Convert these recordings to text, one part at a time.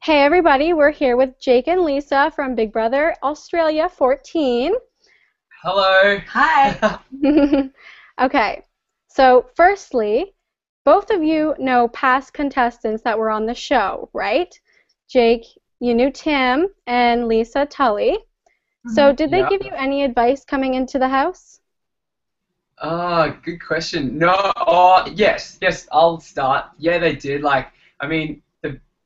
Hey everybody, we're here with Jake and Lisa from Big Brother Australia 14. Hello. Hi. Okay, so firstly, both of you know past contestants that were on the show, right? Jake, you knew Tim, and Lisa Tully. So Mhm. did they Yeah. give you any advice coming into the house? Good question. No, yes, I'll start. Yeah, they did. I mean,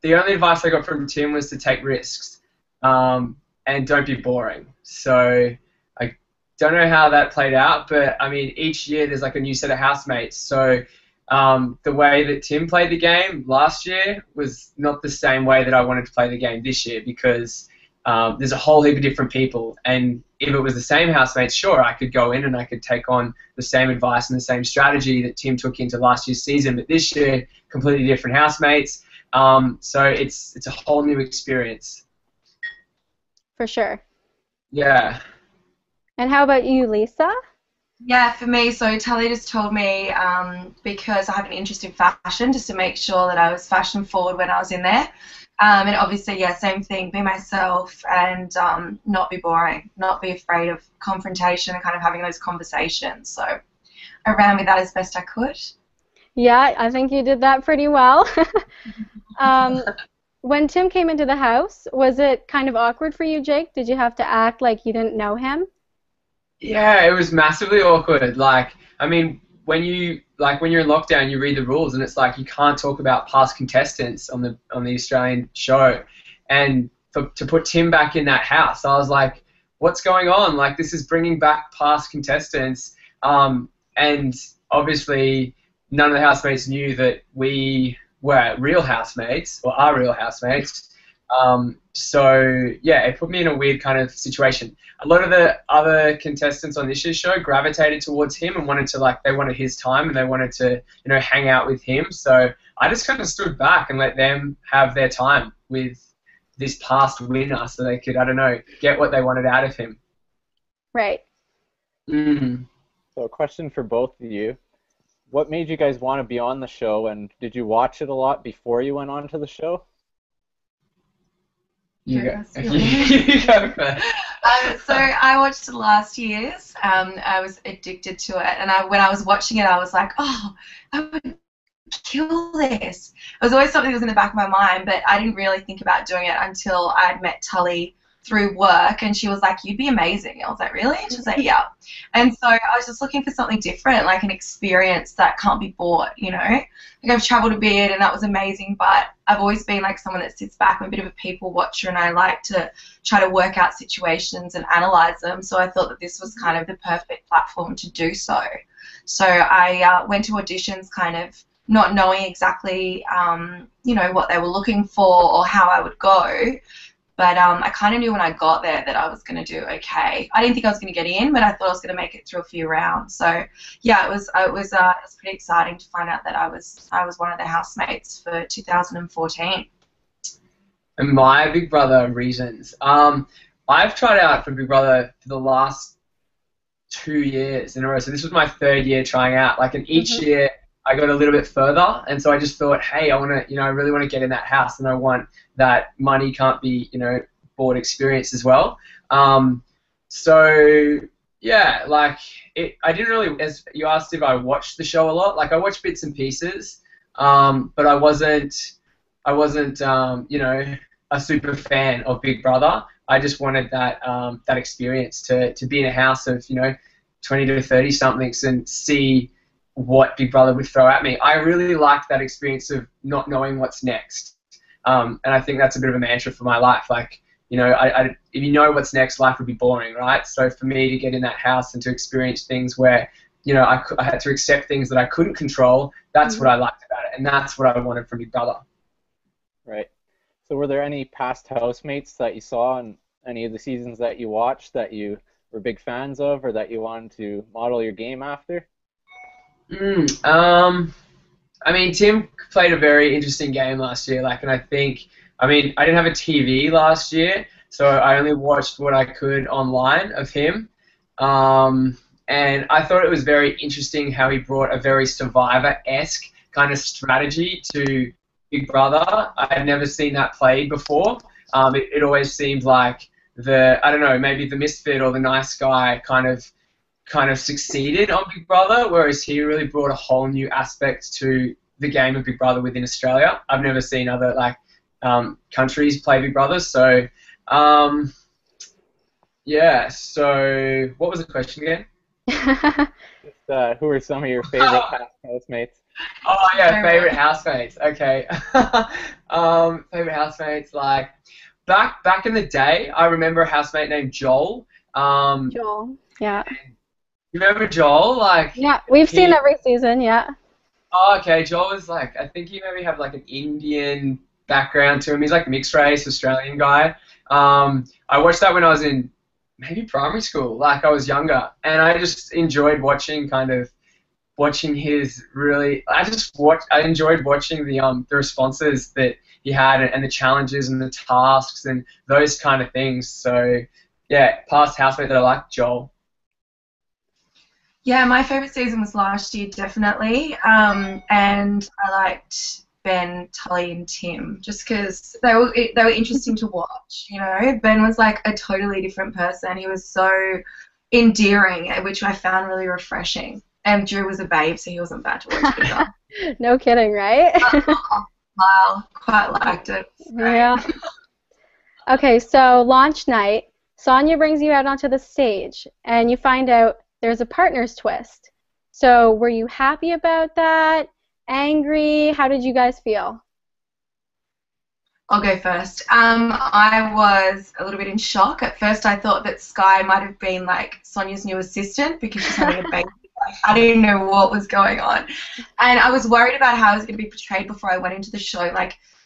the only advice I got from Tim was to take risks, and don't be boring. So I don't know how that played out, but I mean, each year there's like a new set of housemates. So the way that Tim played the game last year was not the same way that I wanted to play the game this year because there's a whole heap of different people, and if it was the same housemates, sure, I could go in and I could take on the same advice and the same strategy that Tim took into last year's season, but this year, completely different housemates. So it's a whole new experience. For sure. Yeah. And how about you, Lisa? Yeah, for me, so Tally just told me because I have an interest in fashion, just to make sure that I was fashion forward when I was in there. And obviously, yeah, same thing, be myself and not be boring, not be afraid of confrontation and kind of having those conversations. So I ran with that as best I could. Yeah, I think you did that pretty well. Um, when Tim came into the house, was it kind of awkward for you, Jake? Did you have to act like you didn't know him? Yeah, it was massively awkward. I mean, when you're in lockdown, you read the rules, and it's like you can't talk about past contestants on the Australian show. And to put Tim back in that house, I was like, what's going on? Like, this is bringing back past contestants. And obviously, none of the housemates knew that we were real housemates or are real housemates. So yeah, it put me in a weird kind of situation. A lot of the other contestants on this year's show gravitated towards him and they wanted his time and they wanted to, hang out with him. So I just kind of stood back and let them have their time with this past winner so they could, I don't know, get what they wanted out of him. Right. Mm. So a question for both of you. What made you guys want to be on the show, and did you watch it a lot before you went on to the show? You Okay, go. that's really- You go first. So I watched it last year's. I was addicted to it, and when I was watching it, I was like, oh, I would kill this. It was always something that was in the back of my mind, but I didn't really think about doing it until I had met Tully through work, and she was like, you'd be amazing. I was like, really? And she was like, yeah. And so I was just looking for something different, like an experience that can't be bought. Like I've traveled a bit, and that was amazing, but I've always been like someone that sits back. I'm a bit of a people watcher, and I like to try to work out situations and analyze them. So I thought that this was kind of the perfect platform to do so. So I went to auditions kind of not knowing exactly, what they were looking for or how I would go. But I kind of knew when I got there that I was going to do okay. I didn't think I was going to get in, but I thought I was going to make it through a few rounds. So yeah, it was pretty exciting to find out that I was one of the housemates for 2014. And my Big Brother reasons. I've tried out for Big Brother for the last 2 years in a row. So this was my third year trying out. And each year I got a little bit further, and so I just thought, hey, I really want to get in that house, and I want that money can't be, bought experience as well. So yeah, I didn't really, as you asked if I watched the show a lot. I watched bits and pieces, but I wasn't, a super fan of Big Brother. I just wanted that experience to be in a house of 20 to 30 somethings and see what Big Brother would throw at me. I really liked that experience of not knowing what's next, and I think that's a bit of a mantra for my life. If you know what's next, life would be boring, right? So for me to get in that house and to experience things where I had to accept things that I couldn't control, that's what I liked about it, and that's what I wanted from Big Brother. Right. So were there any past housemates that you saw in any of the seasons that you watched that you were big fans of or that you wanted to model your game after? I mean, Tim played a very interesting game last year. And I didn't have a TV last year, so I only watched what I could online of him. And I thought it was very interesting how he brought a very Survivor-esque kind of strategy to Big Brother. I had never seen that played before. It always seemed like I don't know, maybe the misfit or the nice guy kind of succeeded on Big Brother, whereas he really brought a whole new aspect to the game of Big Brother within Australia. I've never seen other countries play Big Brother, so yeah. So what was the question again? Who are some of your favorite past housemates? Oh yeah, favorite housemates. Okay. Favorite housemates, like back in the day, I remember a housemate named Joel. Joel, yeah. You remember Joel? Yeah, we've seen every season, yeah. Oh, okay. Joel was I think he maybe had an Indian background to him. He's mixed race, Australian guy. I watched that when I was in maybe primary school, I was younger, and I just enjoyed watching his really. I enjoyed watching the responses that he had and the challenges and the tasks and those kind of things. So yeah, past housemate that I like, Joel. Yeah, my favourite season was last year, definitely, and I liked Ben, Tully, and Tim just because they were interesting to watch. Ben was a totally different person. He was so endearing, which I found really refreshing. And Drew was a babe, so he wasn't bad to watch either. No kidding, right? Wow, quite liked it. Yeah. Okay, so launch night, Sonia brings you out onto the stage, and you find out there's a partner's twist. So were you happy about that? Angry? How did you guys feel? I'll go first. I was a little bit in shock. At first I thought that Sky might have been Sonia's new assistant because she's having a baby. I didn't know what was going on. And I was worried about how I was going to be portrayed before I went into the show.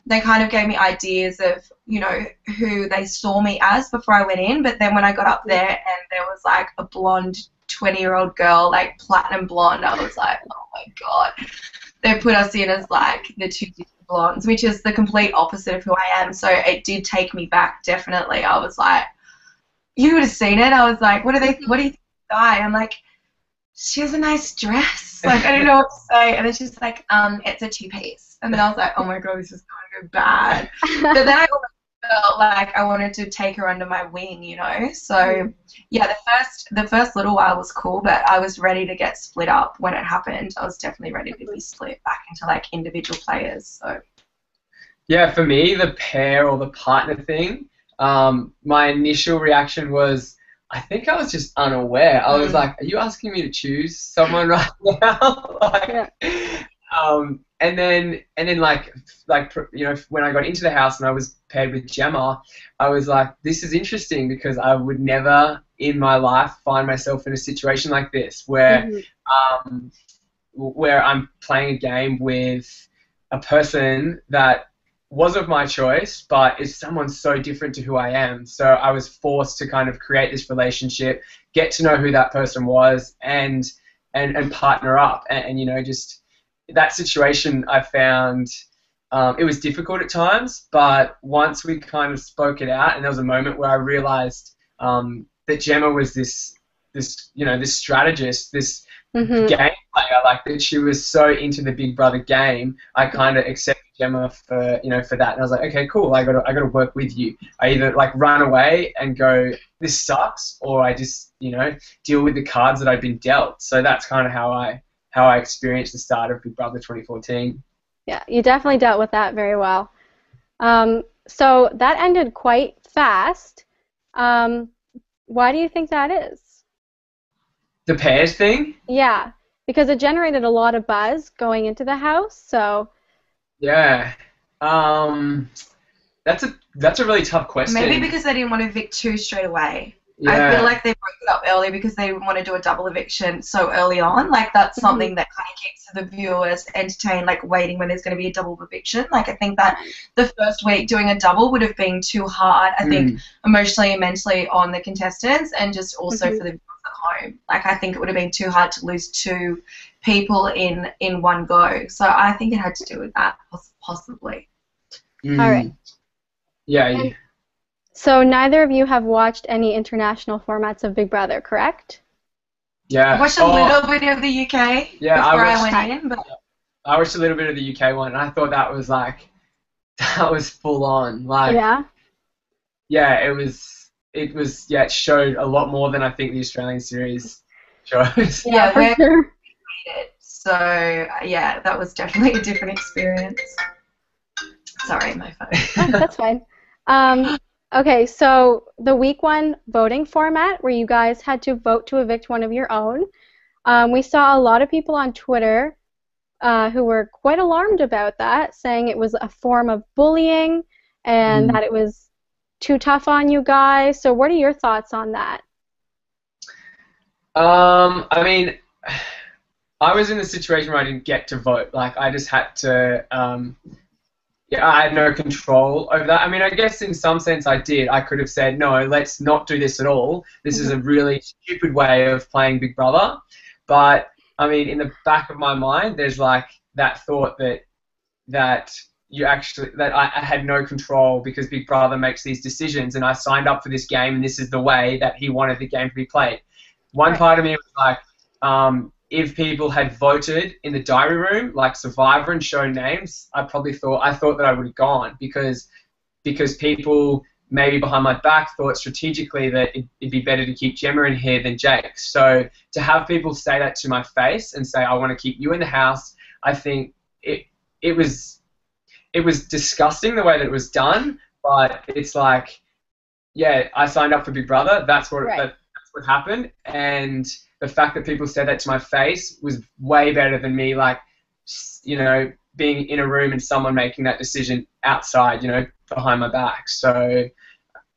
They kind of gave me ideas of, who they saw me as before I went in. But then when I got up there and there was a blonde 20-year-old girl, platinum blonde, I was like, oh my God. They put us in as the two blondes, which is the complete opposite of who I am. So it did take me back, definitely. I was like, you would have seen it. I was like, what do you think, Guy? I'm like, she has a nice dress. I didn't know what to say. And then she's like, it's a two-piece. And then I was like, oh my God, this is going to go bad. But then I felt like I wanted to take her under my wing, So yeah, the first little while was cool, but I was ready to get split up when it happened. I was definitely ready to be split back into individual players. So yeah, for me, the pair or the partner thing, my initial reaction was, I think I was just unaware. I was like, are you asking me to choose someone right now? And then when I got into the house and I was paired with Gemma, I was like, this is interesting because I would never in my life find myself in a situation like this where I'm playing a game with a person that was of my choice, but is someone so different to who I am. So I was forced to kind of create this relationship, get to know who that person was, and partner up. And just that situation, I found it was difficult at times, but once we kind of spoke it out, and there was a moment where I realized that Gemma was this strategist, this game player, that she was so into the Big Brother game. I kind of accepted Gemma for that, and I was like, okay, cool. I got to work with you. I either run away and go, this sucks, or I just deal with the cards that I've been dealt. So that's kind of how I experienced the start of Big Brother 2014. Yeah, you definitely dealt with that very well. So that ended quite fast. Why do you think that is? The pairs thing? Yeah, because it generated a lot of buzz going into the house. So. Yeah. That's a really tough question. Maybe because they didn't want to evict two straight away. Yeah. I feel like they broke it up early because they want to do a double eviction so early on. That's something that kind of keeps the viewers entertained, waiting when there's going to be a double eviction. I think that the first week doing a double would have been too hard, I think, emotionally and mentally on the contestants, and just also for the viewers at home. I think it would have been too hard to lose two people in one go. So I think it had to do with that, possibly. All right. Yeah. So neither of you have watched any international formats of Big Brother, correct? Yeah. I watched a little bit of the UK before I went in. But I watched a little bit of the UK one, and I thought that was that was full on. Like, Yeah. yeah, it showed a lot more than I think the Australian series shows. Yeah, for we're sure. created. So yeah, that was definitely a different experience. Sorry, my phone. Oh, that's fine. Okay, so the week one voting format where you guys had to vote to evict one of your own. We saw a lot of people on Twitter who were quite alarmed about that, saying it was a form of bullying and that it was too tough on you guys. So what are your thoughts on that? I mean, I was in a situation where I didn't get to vote. Like, I just had to, I had no control over that. I mean, I guess in some sense I did. I could have said, no, let's not do this at all. This is a really stupid way of playing Big Brother. But, I mean, in the back of my mind, there's like that thought that I had no control because Big Brother makes these decisions and I signed up for this game and this is the way that he wanted the game to be played. One part of me was like, if people had voted in the diary room, like Survivor, and shown names, I thought that I would have gone because people maybe behind my back thought strategically that it'd be better to keep Gemma in here than Jake. So to have people say that to my face and say, I want to keep you in the house, I think it was disgusting the way that it was done, but it's like, yeah, I signed up for Big Brother. That's what happened, and the fact that people said that to my face was way better than me, like, being in a room and someone making that decision outside, behind my back. So,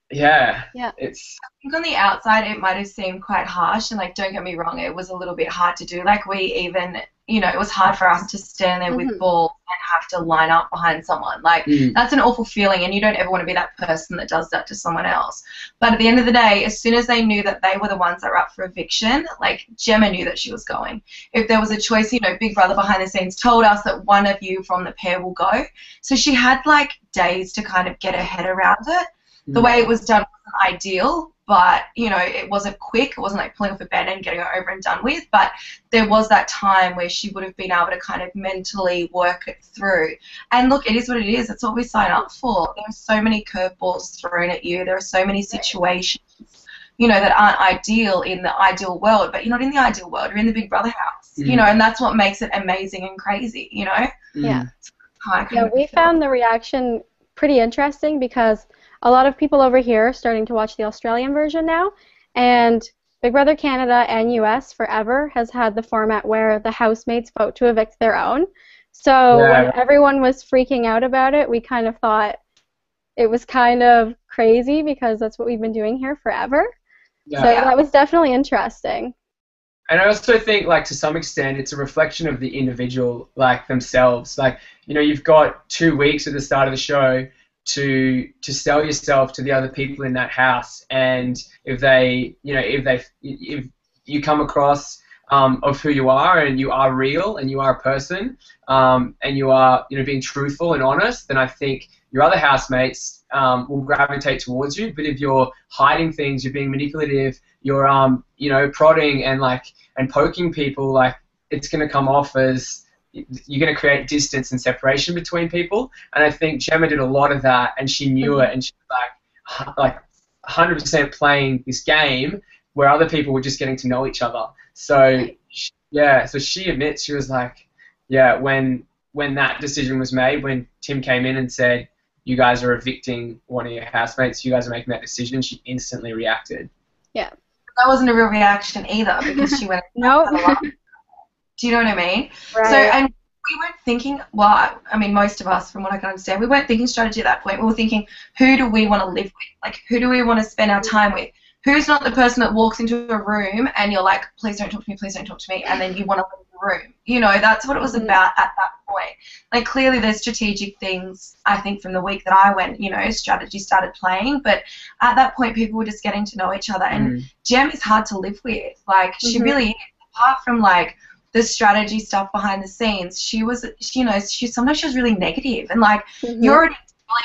yeah. It's. I think on the outside it might have seemed quite harsh, and like, don't get me wrong, it was a little bit hard to do. Like, we even, it was hard for us to stand there with balls and have to line up behind someone. Like, that's an awful feeling, and you don't ever want to be that person that does that to someone else. But at the end of the day, as soon as they knew that they were the ones that were up for eviction, like, Gemma knew that she was going. If there was a choice, Big Brother behind the scenes told us that one of you from the pair will go. So she had like days to kind of get her head around it. The way it was done wasn't ideal, but, it wasn't quick. It wasn't like pulling off a band-aid and getting it over and done with. But there was that time where she would have been able to kind of mentally work it through. And look, it is what it is. That's what we sign up for. There are so many curveballs thrown at you. There are so many situations, that aren't ideal in the ideal world. But you're not in the ideal world. You're in the Big Brother house, and that's what makes it amazing and crazy, Yeah. Yeah, we found the reaction pretty interesting because a lot of people over here are starting to watch the Australian version now, and Big Brother Canada and US forever has had the format where the housemates vote to evict their own. So when everyone was freaking out about it, we kind of thought it was kind of crazy because that's what we've been doing here forever. So that was definitely interesting. And I also think, like, to some extent, it's a reflection of the individual, like, themselves. Like, you've got 2 weeks at the start of the show to sell yourself to the other people in that house, and if you come across of who you are and you are real and you are a person and you are being truthful and honest, then I think your other housemates will gravitate towards you. But if you're hiding things, you're being manipulative, you're prodding and poking people, like, it's going to come off as you're going to create distance and separation between people. And I think Gemma did a lot of that, and she knew it, and she was like 100% playing this game where other people were just getting to know each other. So so she admits, she was like, when that decision was made, when Tim came in and said, you guys are evicting one of your housemates, you guys are making that decision, she instantly reacted. Yeah. That wasn't a real reaction either, because she went. No. Do you know what I mean? Right. So, and we weren't thinking, well, I mean, most of us, from what I can understand, we weren't thinking strategy at that point. We were thinking, who do we want to live with? Like, who do we want to spend our time with? Who's not the person that walks into a room and you're like, please don't talk to me, please don't talk to me, and then you want to leave the room? That's what it was about at that point. Like, clearly there's strategic things, I think, from the week that I went, strategy started playing, but at that point people were just getting to know each other, and Gem is hard to live with. Like, she really is. Apart from, like, the strategy stuff behind the scenes, she sometimes she was really negative, and like, you're already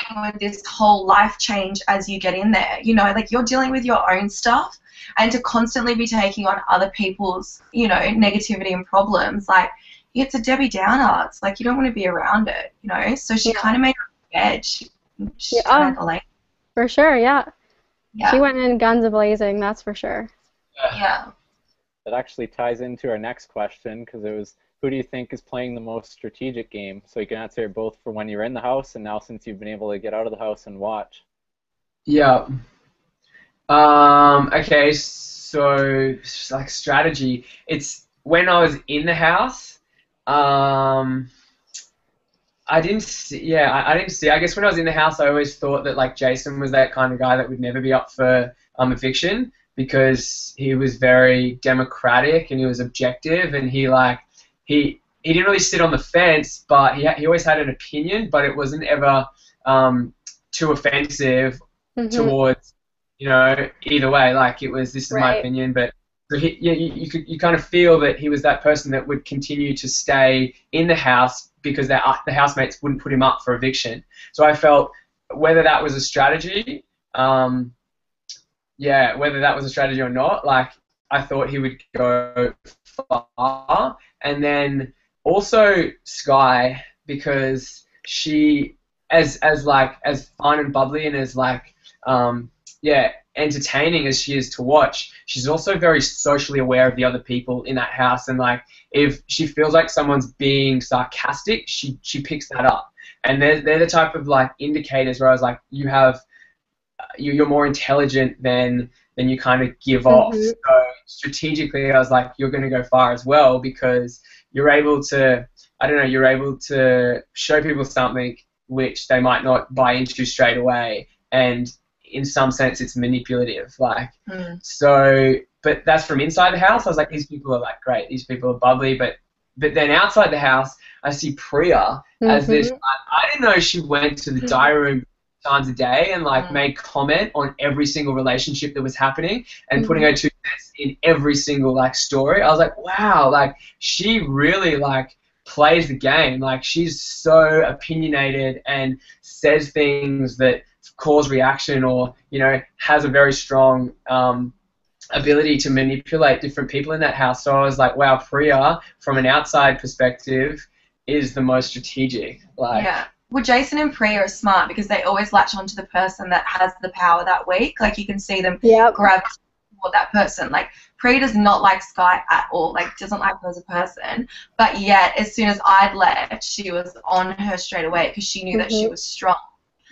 dealing with this whole life change as you get in there, like, you're dealing with your own stuff, and to constantly be taking on other people's, negativity and problems, like, it's a Debbie Downer. It's like, you don't want to be around it, so she kind of made bed. She's Yeah, kind of like, for sure, yeah. She yeah, went in guns a-blazing, that's for sure. yeah. That actually ties into our next question because it was, who do you think is playing the most strategic game? So you can answer it both for when you're in the house and now since you've been able to get out of the house and watch. Yeah. Okay, so like strategy. It's when I was in the house. I didn't see. Yeah, I didn't see. I guess when I was in the house, I always thought that like Jason was that kind of guy that would never be up for eviction because he was very democratic and he was objective and he didn't really sit on the fence, but he always had an opinion, but it wasn't ever too offensive Mm-hmm. towards either way. Like it was, this is my Right. opinion, but so you kind of feel that he was that person that would continue to stay in the house because the housemates wouldn't put him up for eviction. So I felt whether that was a strategy, whether that was a strategy or not, like I thought he would go far. And then also Sky, because she as fun and bubbly and as entertaining as she is to watch, she's also very socially aware of the other people in that house, and like if she feels like someone's being sarcastic, she picks that up. And they're the type of like indicators where I was like, you're more intelligent than you kind of give off. Mm-hmm. So strategically, I was like, you're going to go far as well because you're able to, you're able to show people something which they might not buy into straight away, and in some sense, it's manipulative. So, but that's from inside the house. I was like, these people are like great. These people are bubbly, but then outside the house, I see Priya as this. I didn't know she went to the diary room times a day and like made comment on every single relationship that was happening and putting her 2 cents in every single like story. I was like, wow, like she really like plays the game. Like she's so opinionated and says things that cause reaction, or has a very strong ability to manipulate different people in that house. So I was like, wow, Priya from an outside perspective is the most strategic. Yeah. Well, Jason and Priya are smart because they always latch onto the person that has the power that week. Like you can see them grab toward that person. Like Priya does not like Sky at all. Like doesn't like her as a person. But yet, as soon as I'd left, she was on her straight away because she knew that she was strong.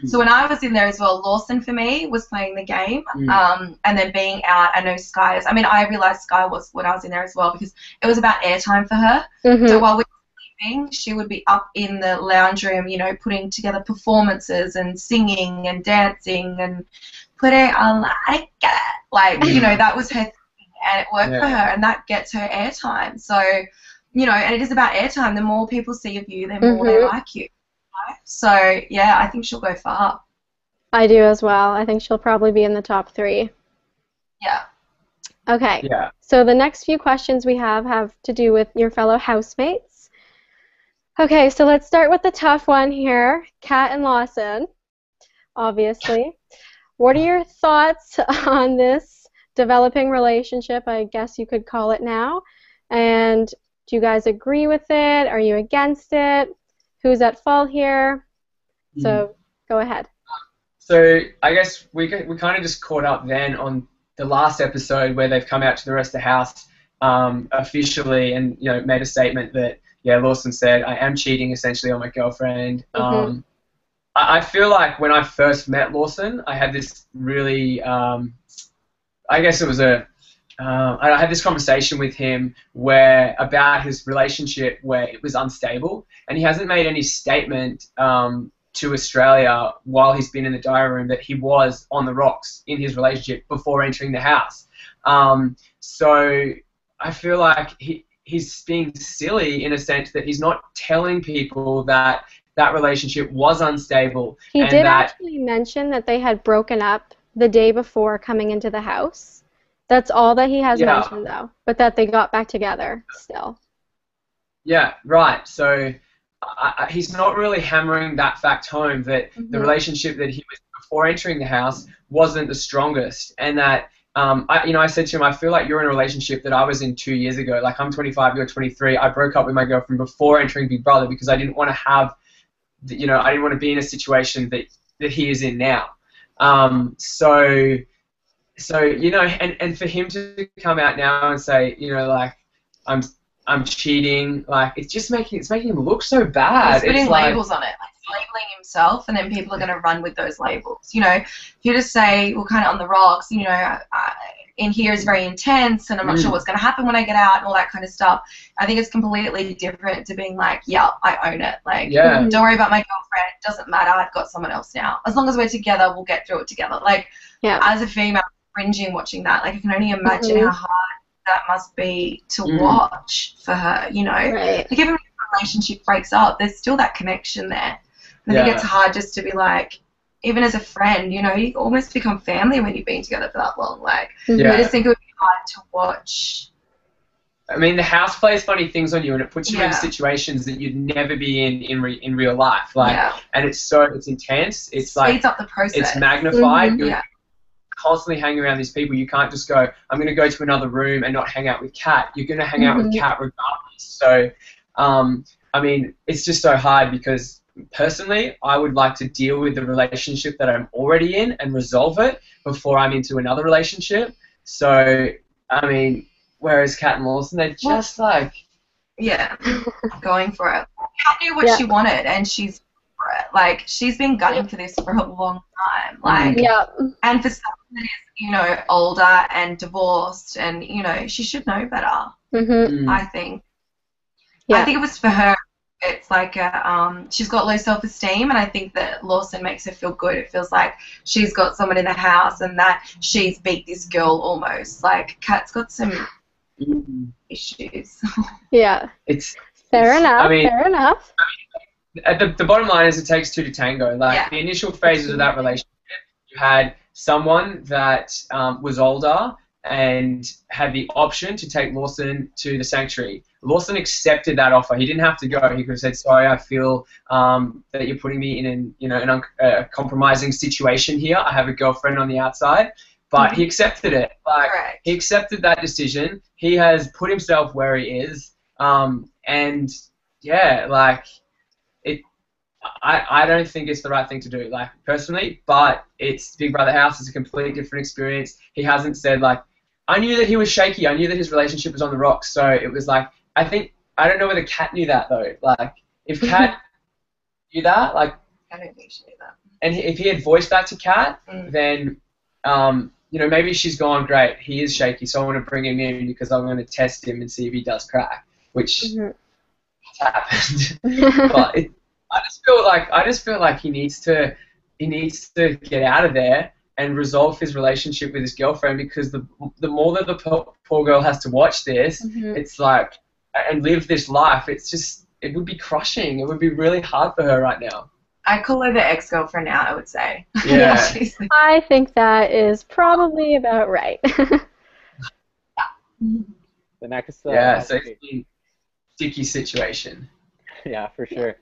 So when I was in there as well, Lawson for me was playing the game, and then being out, I know Sky is. I mean, I realised Sky was when I was in there as well because it was about airtime for her. So while we were sleeping, she would be up in the lounge room, putting together performances and singing and dancing and putting on like that was her thing, and it worked for her, and that gets her airtime. So, and it is about airtime. The more people see of you, the more they like you. So, yeah, I think she'll go far. I do as well. I think she'll probably be in the top 3. Yeah. Okay. Yeah. So the next few questions we have to do with your fellow housemates. Okay, so let's start with the tough one here. Kat and Lawson, obviously. What are your thoughts on this developing relationship, I guess you could call it now? And do you guys agree with it? Are you against it? Who's at fault here? So go ahead. So I guess we kind of just caught up then on the last episode where they've come out to the rest of the house officially and made a statement that Lawson said, I am cheating essentially on my girlfriend. I feel like when I first met Lawson, I had this really I guess it was I had this conversation with him about his relationship where it was unstable, and he hasn't made any statement to Australia while he's been in the diary room that he was on the rocks in his relationship before entering the house. So I feel like he's being silly in a sense that he's not telling people that relationship was unstable. He did actually mention that they had broken up the day before coming into the house. That's all that he has mentioned, though, but that they got back together still. Yeah, right. So he's not really hammering that fact home that the relationship that he was before entering the house wasn't the strongest, and that I said to him, I feel like you're in a relationship that I was in 2 years ago. Like I'm 25, you're 23. I broke up with my girlfriend before entering Big Brother because I didn't want to have you know, I didn't want to be in a situation that he is in now. So you know, and for him to come out now and say, you know, like I'm cheating, like it's making him look so bad. He's putting it's like, labels on it, like labeling himself, and then people are going to run with those labels. You know, if you just say, well, kind of on the rocks, you know, in here is very intense, and I'm not sure what's going to happen when I get out, and all that kind of stuff. I think it's completely different to being like, yeah, I own it. Like, don't worry about my girlfriend. It doesn't matter. I've got someone else now. As long as we're together, we'll get through it together. Like, as a female, cringing watching that. Like, I can only imagine how hard that must be to watch for her, you know. Like, even when the relationship breaks up, there's still that connection there. I think it's hard just to be like, even as a friend, you know, you almost become family when you've been together for that long. Like, I just think it would be hard to watch. I mean, the house plays funny things on you, and it puts you in situations that you'd never be in real life. Like, and it's intense. It's speeds like speeds up the process. It's magnified. You're constantly hanging around these people. You can't just go, I'm going to go to another room and not hang out with Kat. You're going to hang out with Kat regardless. So, I mean, it's just so hard because personally, I would like to deal with the relationship that I'm already in and resolve it before I'm into another relationship. So, I mean, whereas Kat and Lawson, they're just like... Yeah, going for it. Kat knew what she wanted, and she's for it. Like, she's been gunning for this for a long time. Like, and for someone that is, you know, older and divorced, and, you know, she should know better, I think. I think it was for her. It's like she's got low self-esteem, and I think that Lawson makes her feel good. It feels like she's got someone in the house and that she's beat this girl almost. Like, Kat's got some issues. It's fair enough. I mean, fair enough. The bottom line is it takes two to tango. Like, the initial phases of that relationship, you had someone that was older and had the option to take Lawson to the sanctuary. Lawson accepted that offer. He didn't have to go. He could have said, "Sorry, I feel that you're putting me in a compromising situation here. I have a girlfriend on the outside." But he accepted it. Like, he accepted that decision. He has put himself where he is. And yeah, like, I don't think it's the right thing to do, like, personally. But it's Big Brother House. It's a completely different experience. He hasn't said, like, I knew that he was shaky. I knew that his relationship was on the rocks. So it was like, I don't know whether Kat knew that, though. Like, if Kat knew that, like, I don't think she knew that. And if he had voiced that to Kat, then, you know, maybe she's gone, great, he is shaky, so I want to bring him in because I'm going to test him and see if he does crack, which happened. But I just feel like he needs to get out of there and resolve his relationship with his girlfriend, because the more that the poor girl has to watch this, it's like, and live this life, it would be crushing. It would be really hard for her right now. I call her the ex-girlfriend now, I would say. Yeah. I think that is probably about right. The next... so it's a sticky situation. Yeah, for sure.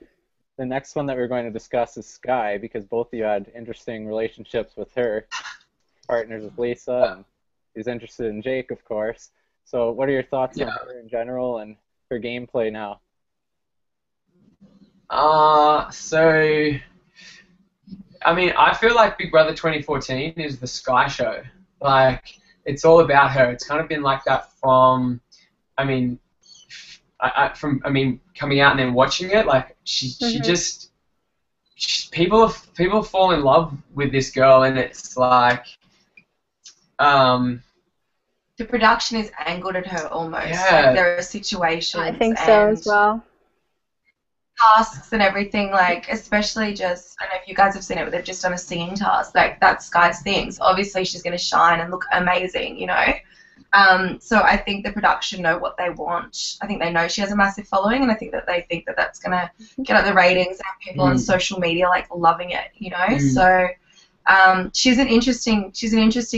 The next one that we're going to discuss is Sky, because both of you had interesting relationships with her, partners with Lisa, and is interested in Jake, of course. So what are your thoughts on her in general and her gameplay now? So, I mean, I feel like Big Brother 2014 is the Sky show. Like, it's all about her. It's kind of been like that from, I mean, coming out and then watching it. Like, people fall in love with this girl, and it's like, the production is angled at her almost. Yeah. Like, there are situations. I think so as well. Tasks and everything, like, especially just, I don't know if you guys have seen it, but they've just done a singing task. Like, that's Sky's thing. So obviously she's going to shine and look amazing, you know. So I think the production know what they want. I think they know she has a massive following, and I think that they think that that's going to get up the ratings and have people on social media, like, loving it, you know. So she's an interesting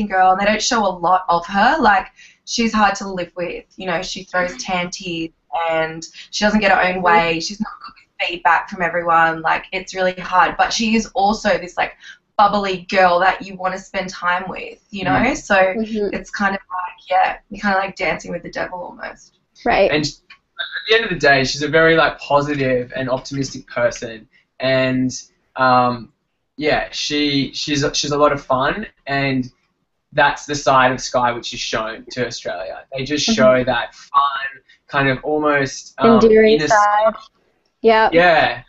girl, and they don't show a lot of her. Like, she's hard to live with, you know. She throws tanties, and she doesn't get her own way. She's not good with feedback from everyone. Like, it's really hard. But she is also this, like, bubbly girl that you want to spend time with, you know? So it's kind of like, yeah, you're kind of like dancing with the devil almost. Right. And at the end of the day, she's a very, like, positive and optimistic person. and yeah, she's a lot of fun, and that's the side of Sky which is shown to Australia. They just show that fun, kind of almost endearing innocent. side. Yeah. Yeah,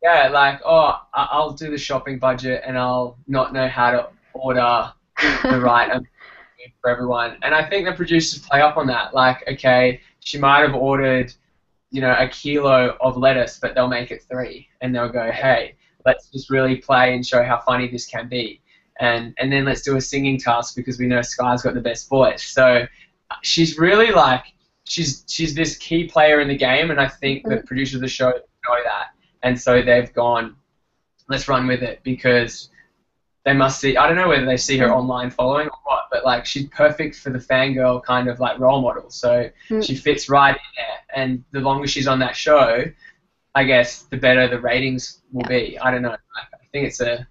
yeah, like, oh, I'll do the shopping budget and I'll not know how to order the right amount for everyone. And I think the producers play up on that. Like, okay, she might have ordered, you know, a kilo of lettuce, but they'll make it 3, and they'll go, hey, let's just really play and show how funny this can be. And then let's do a singing task because we know Sky's got the best voice. So she's really like, she's this key player in the game, and I think the producers of the show know that. And so they've gone, let's run with it, because they must see, I don't know whether they see her online following or what, but like, she's perfect for the fangirl kind of like role model. So she fits right in there. And the longer she's on that show, I guess the better the ratings will be. I don't know. I think it's a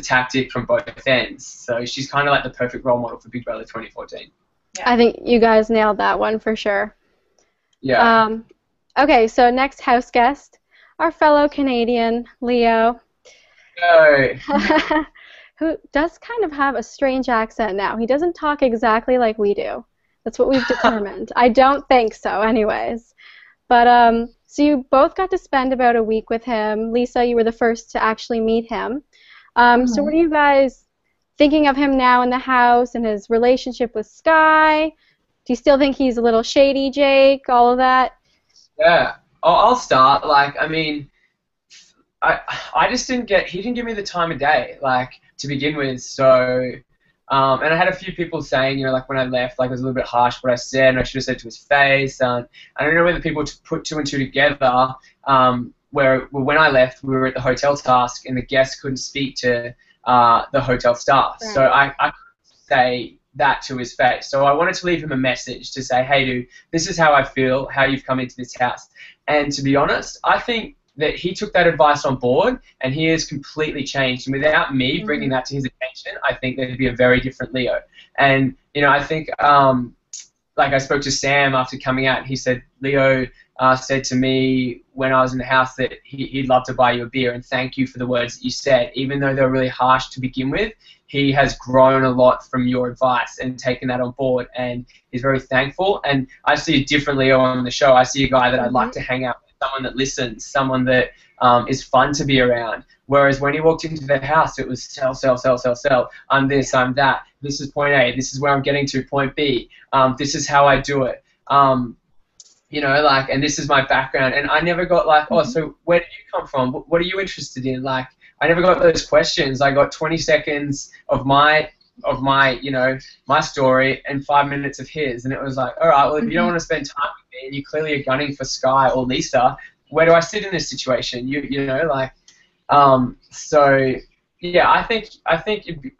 tactic from both ends. So she's kind of like the perfect role model for Big Brother 2014. Yeah. I think you guys nailed that one for sure. Yeah. Okay, so next house guest, our fellow Canadian, Leo. No. Who does kind of have a strange accent now. He doesn't talk exactly like we do. That's what we've determined. I don't think so, anyways. But so you both got to spend about a week with him. Lisa, you were the first to actually meet him. So what are you guys thinking of him now in the house and his relationship with Sky? Do you still think he's a little shady, Jake? All of that? Yeah. I'll start. Like, I mean, I just didn't get, he didn't give me the time of day, like, to begin with. So, and I had a few people saying, you know, like when I left, like it was a little bit harsh what I said, and I should have said to his face. I don't know whether people put 2 and 2 together. Where when I left, we were at the hotel task, and the guests couldn't speak to the hotel staff. Right. So I couldn't say that to his face. So I wanted to leave him a message to say, hey, dude, this is how I feel, how you've come into this house. And to be honest, I think that he took that advice on board, and he has completely changed. And without me bringing that to his attention, I think there'd be a very different Leo. And, you know, I think, like I spoke to Sam after coming out, and he said, Leo said to me when I was in the house that he'd love to buy you a beer, and thank you for the words that you said. Even though they were really harsh to begin with, he has grown a lot from your advice and taken that on board, and he's very thankful. And I see a different Leo on the show. I see a guy that I'd like to hang out with, someone that listens, someone that is fun to be around. Whereas when he walked into the house, it was sell, sell, sell, sell, sell. I'm this, I'm that. This is point A. This is where I'm getting to, point B. This is how I do it. You know, like, and this is my background. And I never got like, oh, so where did you come from? What are you interested in? Like, I never got those questions. I got 20 seconds of my, you know, my story and 5 minutes of his. And it was like, all right, well, if you don't want to spend time with me and you clearly are gunning for Sky or Lisa, where do I sit in this situation? You know, like, so yeah, I think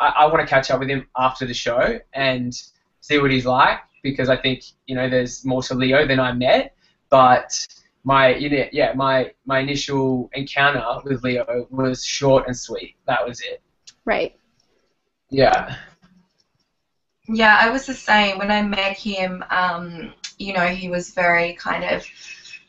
I want to catch up with him after the show and see what he's like, because I think, you know, there's more to Leo than I met. But my initial encounter with Leo was short and sweet. That was it. Right. Yeah. Yeah, I was the same. When I met him, you know, he was very kind of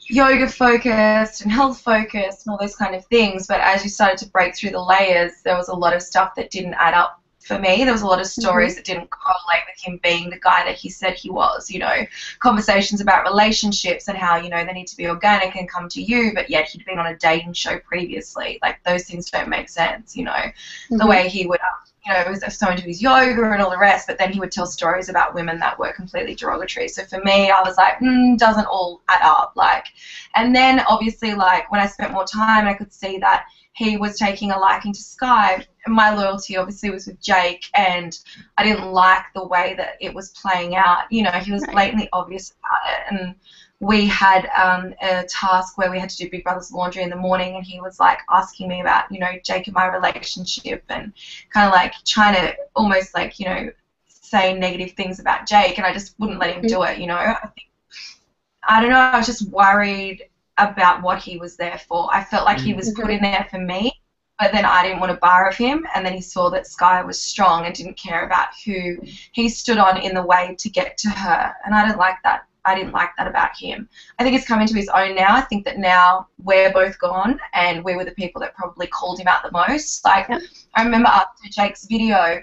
yoga focused and health focused and all those kind of things. But as you started to break through the layers, there was a lot of stuff that didn't add up for me. There was a lot of stories that didn't correlate with him being the guy that he said he was, you know, conversations about relationships and how, you know, they need to be organic and come to you, but yet he'd been on a dating show previously. Like, those things don't make sense, you know. The way he would, you know, was so into his yoga and all the rest, but then he would tell stories about women that were completely derogatory. So for me, I was like, doesn't all add up, like. And then obviously, like, when I spent more time, I could see that he was taking a liking to Sky. My loyalty obviously was with Jake, and I didn't like the way that it was playing out. You know, he was blatantly obvious about it, and we had a task where we had to do Big Brother's laundry in the morning, and he was like asking me about, you know, Jake and my relationship, and kind of like trying to almost like, you know, say negative things about Jake, and I just wouldn't let him do it, you know. I don't know, I was just worried about what he was there for. I felt like he was put in there for me, but then I didn't want to bar of him, and then he saw that Sky was strong and didn't care about who he stood on in the way to get to her, and I didn't like that. didn't like that about him. I think he's come into his own now. I think that now we're both gone, and we were the people that probably called him out the most. Like, I remember after Jake's video,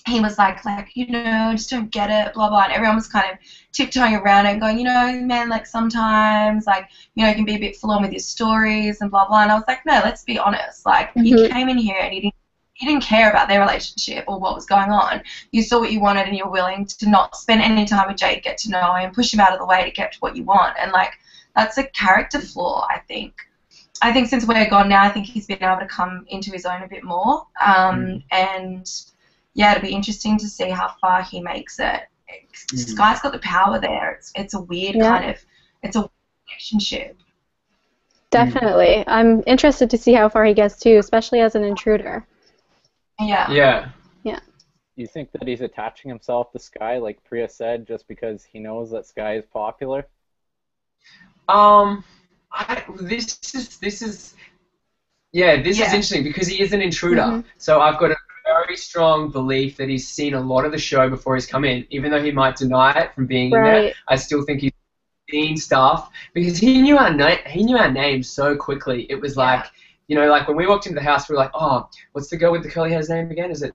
he was like, you know, I just don't get it, blah, blah. And everyone was kind of tiptoeing around it and going, you know, man, like sometimes, like, you know, you can be a bit full on with your stories and blah, blah. And I was like, no, let's be honest. Like, you came in here and you didn't care about their relationship or what was going on. You saw what you wanted and you're willing to not spend any time with Jake, get to know him, push him out of the way to get to what you want. And, like, that's a character flaw, I think. I think since we're gone now, I think he's been able to come into his own a bit more. And yeah, it'll be interesting to see how far he makes it. Sky's got the power there. It's a weird kind of, it's a weird relationship. Definitely. I'm interested to see how far he gets too, especially as an intruder. Yeah. You think that he's attaching himself to Sky, like Priya said, just because he knows that Sky is popular? This is interesting because he is an intruder. So I've got a very strong belief that he's seen a lot of the show before he's come in, even though he might deny it from being in there. I still think he's seen stuff because he knew our names so quickly. It was like, you know, like when we walked into the house, we were like, oh, what's the girl with the curly hair's name again? Is it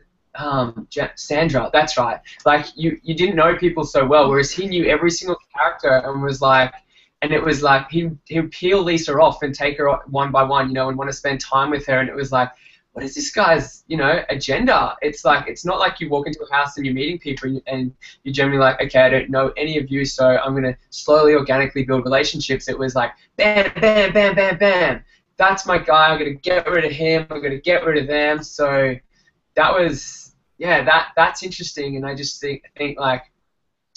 Sandra? That's right. Like you didn't know people so well, whereas he knew every single character and was like. And it was like he would peel Lisa off and take her one by one, you know, and want to spend time with her. And it was like, what is this guy's, you know, agenda? It's like, it's not like you walk into a house and you're meeting people and you're generally like, okay, I don't know any of you, so I'm going to slowly, organically build relationships. It was like, bam, bam, bam, bam, bam. That's my guy. I'm going to get rid of him. I'm going to get rid of them. So that was, that's interesting. And I just think like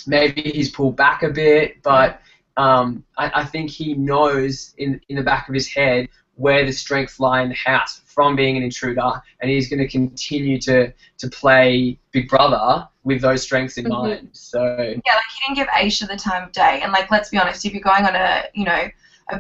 maybe he's pulled back a bit, but I think he knows in the back of his head where the strengths lie in the house from being an intruder, and he's going to continue to play Big Brother with those strengths in mind. So yeah, like he didn't give Aisha the time of day, and like let's be honest, if you're going on a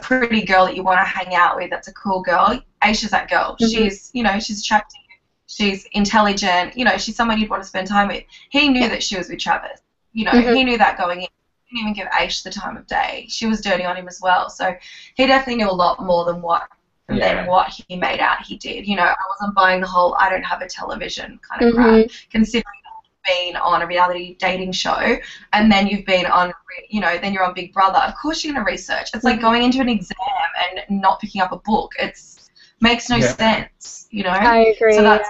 pretty girl that you want to hang out with, that's a cool girl. Aisha's that girl. She's she's attractive, she's intelligent. You know, she's someone you'd want to spend time with. He knew that she was with Travis. You know, he knew that going in. He didn't even give Aish the time of day. She was dirty on him as well. So he definitely knew a lot more than what he made out he did. You know, I wasn't buying the whole I don't have a television kind of crap, considering you've been on a reality dating show and then you've been on, you know, then you're on Big Brother. Of course you're going to research. It's like going into an exam and not picking up a book. Makes no sense, you know. I agree. So that's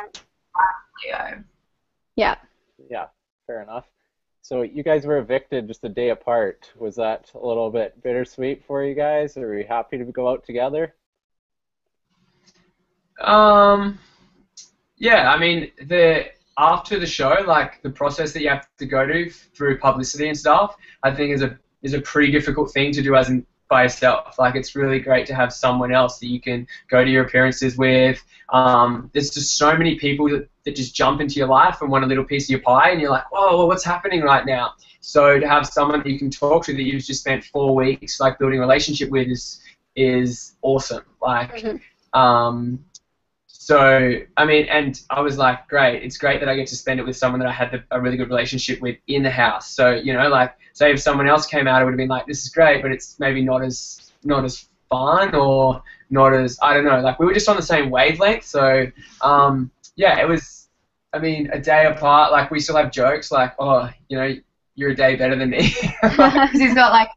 Yeah, fair enough. So you guys were evicted just a day apart. Was that a little bit bittersweet for you guys, or were you happy to go out together? Yeah, I mean, after the show, like the process that you have to go to through publicity and stuff, I think is a pretty difficult thing to do by yourself. Like it's really great to have someone else that you can go to your appearances with. There's just so many people that just jump into your life and want a little piece of your pie, and you're like, whoa, well, what's happening right now? So to have someone that you can talk to that you've just spent 4 weeks like building a relationship with is awesome. Like, so I mean, and I was like, great. It's great that I get to spend it with someone that I had a really good relationship with in the house. So you know, like, say if someone else came out, it would have been like, this is great, but it's maybe not as fun or not as, I don't know. Like we were just on the same wavelength. So yeah, it was. I mean, a day apart. Like we still have jokes. Like, oh, you know, you're a day better than me. Because he's got like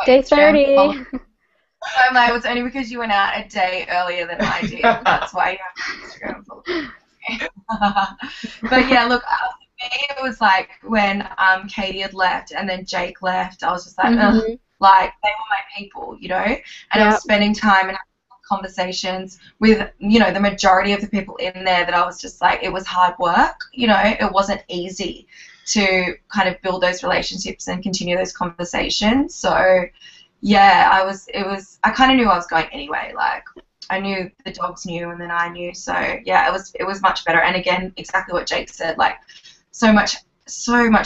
day 30. I'm like, it's only because you went out a day earlier than I did. That's why you have Instagram follow. But yeah, look, for me it was like when Katie had left and then Jake left. I was just like, ugh, like they were my people, you know. And I was spending time and having conversations with, you know, the majority of the people in there that I was just like, it was hard work, you know. It wasn't easy to kind of build those relationships and continue those conversations. So yeah, I kind of knew I was going anyway. Like I knew the dogs knew and then I knew. So yeah, it was much better. And again, exactly what Jake said, like so much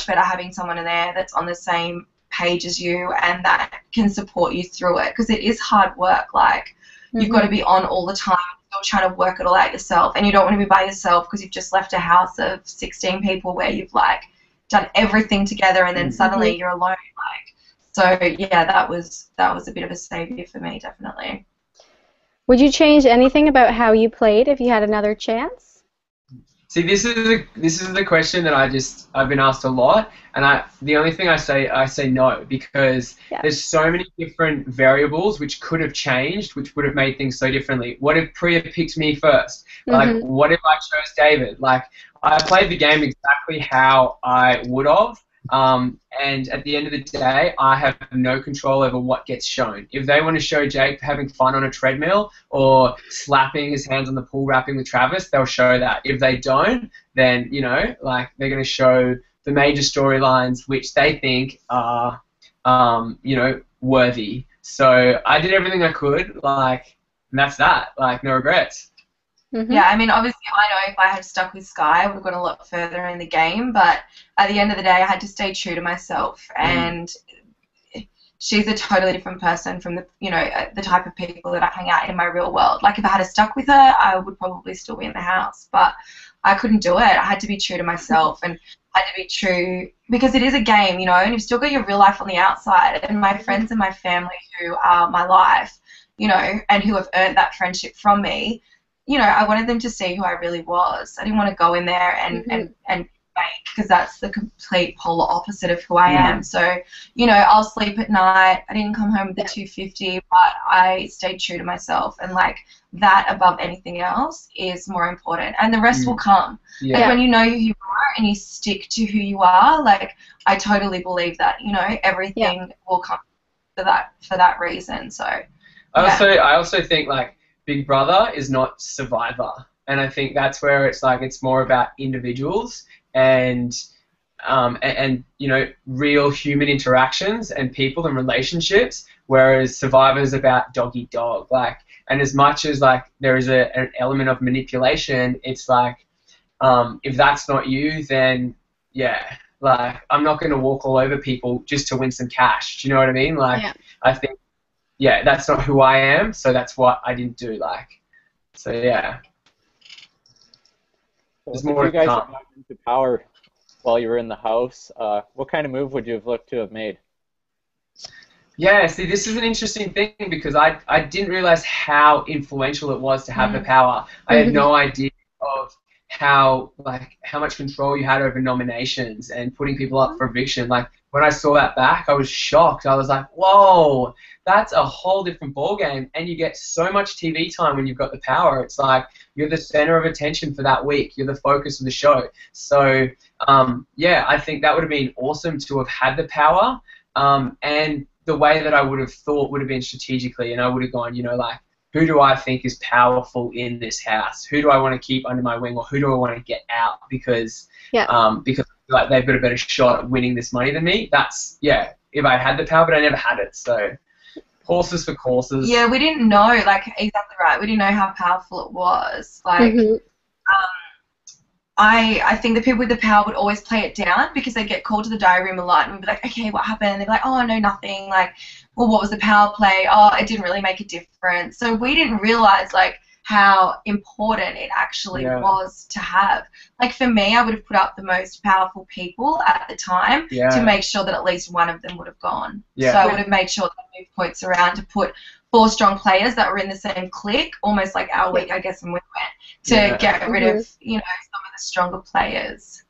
better having someone in there that's on the same page as you and that can support you through it, because it is hard work. Like you've got to be on all the time. You're trying to work it all out yourself, and you don't want to be by yourself because you've just left a house of 16 people where you've like done everything together and then suddenly you're alone. Like, So yeah, that was a bit of a savior for me, definitely. Would you change anything about how you played if you had another chance? See, this is the question that I've been asked a lot, and the only thing I say no, because Yeah. there's so many different variables which could have changed, which would have made things so differently. What if Priya picked me first? Like, what if I chose David? Like, I played the game exactly how I would have. And at the end of the day, I have no control over what gets shown. If they want to show Jake having fun on a treadmill or slapping his hands on the pool wrapping with Travis, they'll show that. If they don't, then, you know, like, they're going to show the major storylines which they think are, you know, worthy. So I did everything I could, like, and that's that. Like, no regrets. Yeah, I mean, obviously, I know if I had stuck with Sky, I would have gone a lot further in the game. But at the end of the day, I had to stay true to myself, and she's a totally different person from the, you know, the type of people that I hang out in my real world. Like, if I had stuck with her, I would probably still be in the house, but I couldn't do it. I had to be true to myself, and I had to be true because it is a game, you know, and you've still got your real life on the outside. And my friends and my family who are my life, you know, and who have earned that friendship from me, you know, I wanted them to see who I really was. I didn't want to go in there and fake, because that's the complete polar opposite of who I am. So, you know, I'll sleep at night. I didn't come home with the 250, but I stayed true to myself. And, like, that above anything else is more important. And the rest will come. Yeah. Like, when you know who you are and you stick to who you are, like, I totally believe that, you know, everything will come for that reason. So, I also think, like, Big Brother is not Survivor, and I think that's where it's like it's more about individuals and you know, real human interactions and people and relationships, whereas Survivor is about dog eat dog. Like, and as much as, like, there is an element of manipulation, it's like, if that's not you, then yeah, like, I'm not going to walk all over people just to win some cash. Do you know what I mean? Like, I think, yeah, that's not who I am, so that's what I didn't do. Like, so yeah. There's more if you guys to had come. gotten into power while you were in the house, what kind of move would you have looked to have made? Yeah, see, this is an interesting thing because I didn't realize how influential it was to have the power. I had no idea of how much control you had over nominations and putting people up for eviction. Like, when I saw that back, I was shocked. I was like, whoa, that's a whole different ballgame. And you get so much TV time when you've got the power. It's like you're the center of attention for that week. You're the focus of the show. So, yeah, I think that would have been awesome to have had the power. And the way that I would have thought would have been strategically, and I would have gone, you know, like, who do I think is powerful in this house? Who do I want to keep under my wing, or who do I want to get out because like, they've got a better shot at winning this money than me? That's, yeah, if I had the power, but I never had it. So, horses for courses. Yeah, we didn't know, like, exactly right. We didn't know how powerful it was. Like, I think the people with the power would always play it down because they'd get called to the diary room a lot and we'd be like, okay, what happened? And they'd be like, oh, no, nothing. Like, well, what was the power play? Oh, it didn't really make a difference. So we didn't realize, like, how important it actually was to have. Like, for me, I would have put up the most powerful people at the time to make sure that at least one of them would have gone. So I would have made sure that I moved points around to put 4 strong players that were in the same clique, almost like our week, I guess, when we went, to get rid of, you know, some of the stronger players.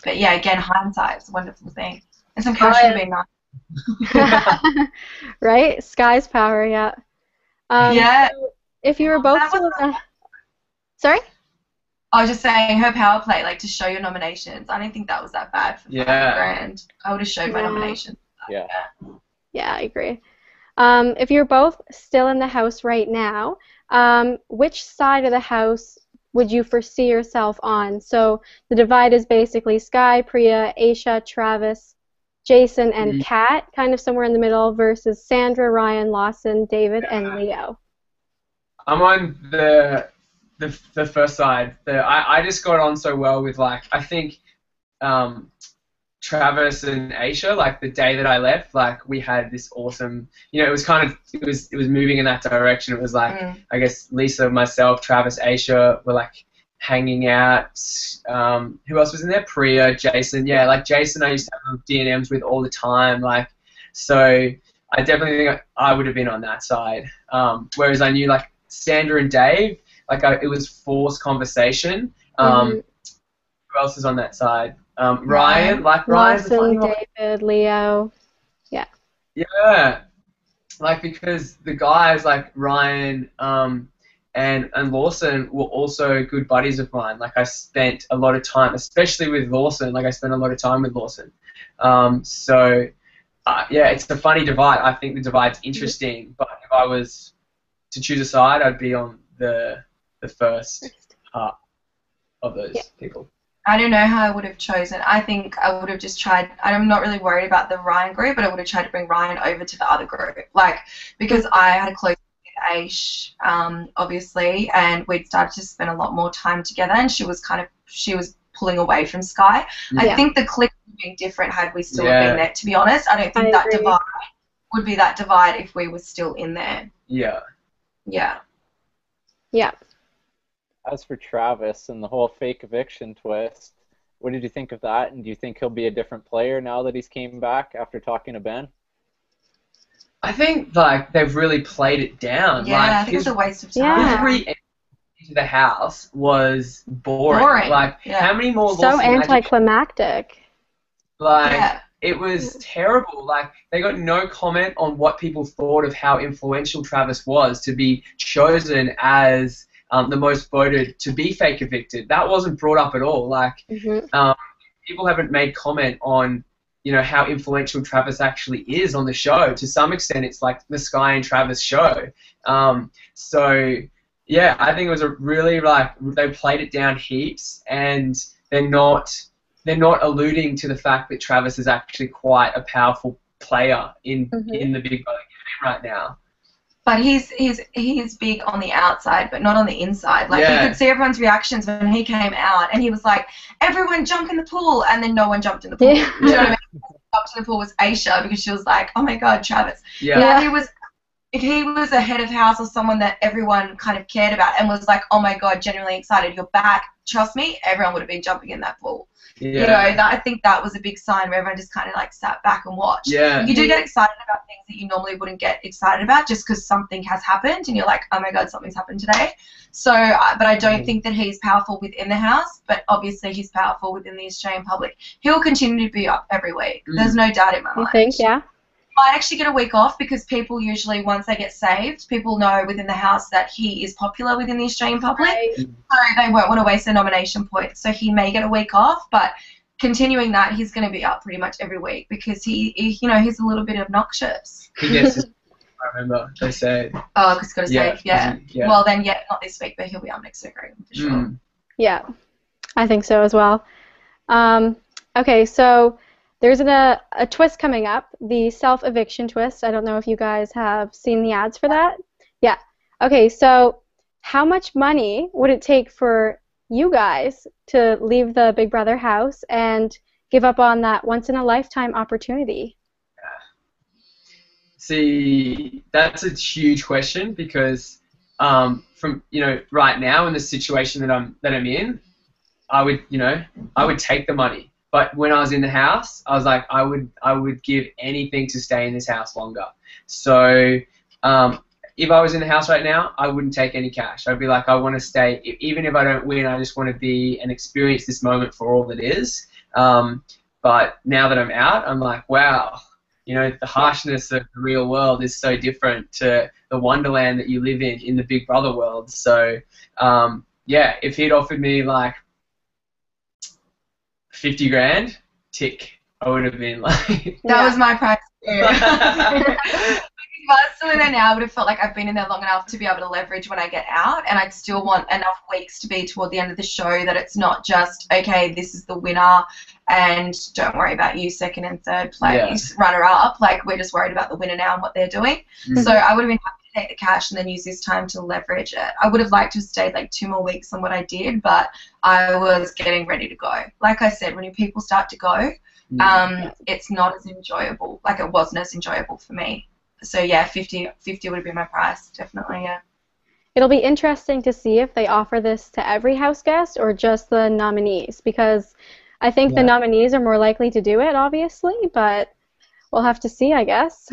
But yeah, again, hindsight is a wonderful thing. And some cash would have been nice. Right? Sky's power, yeah. So if you were both still in the... Sorry? I was just saying her power play, like, to show your nominations. I didn't think that was that bad for $5,000. I would have showed my nominations. Yeah, I agree. If you're both still in the house right now, which side of the house would you foresee yourself on? So the divide is basically Sky, Priya, Aisha, Travis, Jason, and Kat, kind of somewhere in the middle, versus Sandra, Ryan, Lawson, David, and Leo. I'm on the first side. I just got on so well with, like, I think Travis and Aisha, like, the day that I left, like, we had this awesome, you know, it was kind of, it was moving in that direction. It was like, I guess Lisa, myself, Travis, Aisha were, like, hanging out. Who else was in there? Priya, Jason. Yeah, like, Jason I used to have D&Ms with all the time. Like, So I definitely think I would have been on that side. Whereas I knew like Sandra and Dave, like it was forced conversation. Who else is on that side? Ryan, like Ryan's a funny Lawson, one. David, Leo. Yeah. Yeah, like because the guys like Ryan and Lawson were also good buddies of mine. Like I spent a lot of time, especially with Lawson. Like I spent a lot of time with Lawson. Yeah, it's a funny divide. I think the divide's interesting, but if I was to choose a side, I'd be on the first part of those people. I don't know how I would have chosen. I think I would have just tried. I'm not really worried about the Ryan group, but I would have tried to bring Ryan over to the other group, like because I had a close with Aish, obviously, and we'd started to spend a lot more time together, and she was pulling away from Sky. Yeah. I think the click would have been different had we still have been there. To be honest, I don't think that divide would be that divide if we were still in there. Yeah. Yeah. Yeah. As for Travis and the whole fake eviction twist, what did you think of that? And do you think he'll be a different player now that he's came back after talking to Ben? I think like they've really played it down. Yeah, like, I think it's a waste of time. Yeah. Every entry into the house was boring. Like how many more so anticlimactic. Like it was terrible. Like they got no comment on what people thought of how influential Travis was to be chosen as the most voted to be fake evicted. That wasn't brought up at all. Like people haven't made comment on how influential Travis actually is on the show. To some extent, it's like the Sky and Travis show. So yeah, I think it was a really they played it down heaps, and they're not alluding to the fact that Travis is actually quite a powerful player in the Big Brother game right now. But he's big on the outside, but not on the inside. Like you could see everyone's reactions when he came out, and he was like, "Everyone jump in the pool," and then no one jumped in the pool. Yeah. You know what I mean? Jumped in the pool was Aisha because she was like, "Oh my God, Travis." Yeah. If he was a head of house or someone that everyone kind of cared about and was like, "Oh my God, genuinely excited, you're back," trust me, everyone would have been jumping in that pool. Yeah. I think that was a big sign where everyone just kind of like sat back and watched. Yeah. You do get excited about things that you normally wouldn't get excited about just because something has happened and you're like, oh my God, something's happened today. So, but I don't think that he's powerful within the house, but obviously he's powerful within the Australian public. He'll continue to be up every week. There's no doubt in my mind. You think, yeah? Might actually get a week off because people usually, once they get saved, people know within the house that he is popular within the Australian public, so they won't want to waste their nomination points. So he may get a week off, but continuing that, he's going to be up pretty much every week because he's a little bit obnoxious. He gets his, I remember they say. Oh, because he's got to save, yeah. Well, then, not this week, but he'll be up next week, for sure. Yeah, I think so as well. Okay, so there's a twist coming up, the self-eviction twist. I don't know if you guys have seen the ads for that. Yeah. Okay, so how much money would it take for you guys to leave the Big Brother house and give up on that once-in-a-lifetime opportunity? See, that's a huge question because from right now in the situation that I'm in, I would take the money. But when I was in the house, I was like, I would give anything to stay in this house longer. So if I was in the house right now, I wouldn't take any cash. I'd be like, I want to stay. Even if I don't win, I just want to be and experience this moment for all that is. But now that I'm out, I'm like, wow, the harshness of the real world is so different to the wonderland that you live in the Big Brother world. So, if he'd offered me like 50 grand, tick, I would have been like... That was my price too. If I was still in there now, I would have felt like I've been in there long enough to be able to leverage when I get out, and I'd still want enough weeks to be toward the end of the show that it's not just, okay, this is the winner, and don't worry about you second and third place, runner-up. Like, we're just worried about the winner now and what they're doing. So I would have been happy to take the cash and then use this time to leverage it. I would have liked to have stayed like 2 more weeks than what I did, but I was getting ready to go. Like I said, when people start to go, it's not as enjoyable. Like, it wasn't as enjoyable for me. So, 50 would have been my price, definitely, yeah. It'll be interesting to see if they offer this to every house guest or just the nominees, because I think the nominees are more likely to do it, obviously, but we'll have to see, I guess.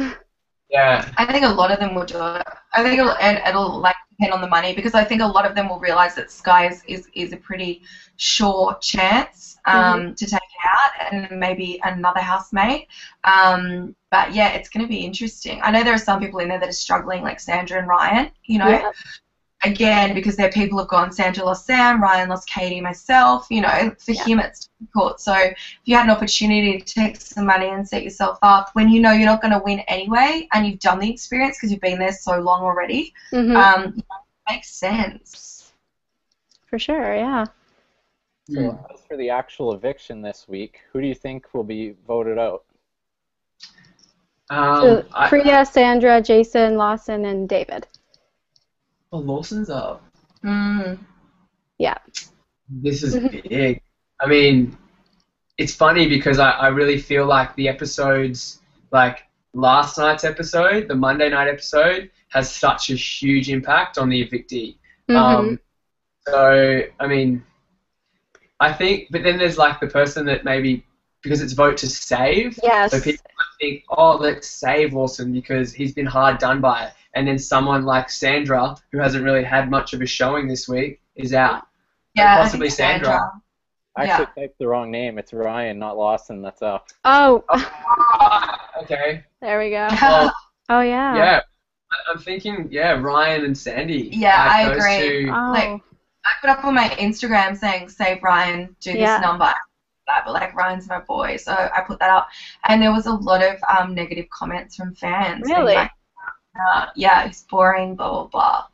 Yeah. I think a lot of them will do it. I think it'll like depend on the money, because I think a lot of them will realize that Sky is a pretty sure chance to take it out, and maybe another housemate. But yeah, it's going to be interesting. I know there are some people in there that are struggling, like Sandra and Ryan. You know, Yeah. again, because their people have gone. Sandra lost Sam, Ryan lost Katie, myself. You know, for him it's difficult. So if you had an opportunity to take some money and set yourself up when you know you're not going to win anyway, and you've done the experience because you've been there so long already, it makes sense. For sure, yeah. So as for the actual eviction this week, who do you think will be voted out? Priya, Sandra, Jason, Lawson, and David. Well, Lawson's up. Yeah. This is big. I mean, it's funny because I really feel like the episodes, like last night's episode, the Monday night episode, has such a huge impact on the evictee. So, I mean, I think, but then there's like the person that maybe, because it's vote to save, Yes. so people might think, oh, let's save Lawson because he's been hard done by it. And then someone like Sandra, who hasn't really had much of a showing this week, is out. Yeah, possibly I think Sandra. I actually typed the wrong name. It's Ryan, not Lawson. That's up. Oh. Okay. There we go. Well, oh, yeah. yeah. I'm thinking, Ryan and Sandy. Yeah, like I those agree. two. Oh. Like, I put up on my Instagram saying, save Ryan, do this number. But like, Ryan's my boy, so I put that up. And there was a lot of negative comments from fans. Really? Like, yeah, he's boring, blah, blah, blah.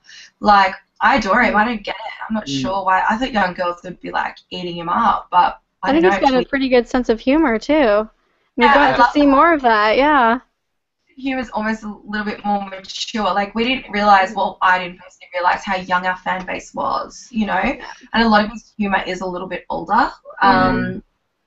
Like, I adore him. I don't get it. I'm not sure why. I thought young girls would be, like, eating him up, but I think don't he's know. got a pretty good sense of humor, too. We've Yeah, got to see more of that, yeah. Humor's almost a little bit more mature. Like, we didn't realize, well, I didn't personally realize how young our fan base was, you know? And a lot of his humor is a little bit older.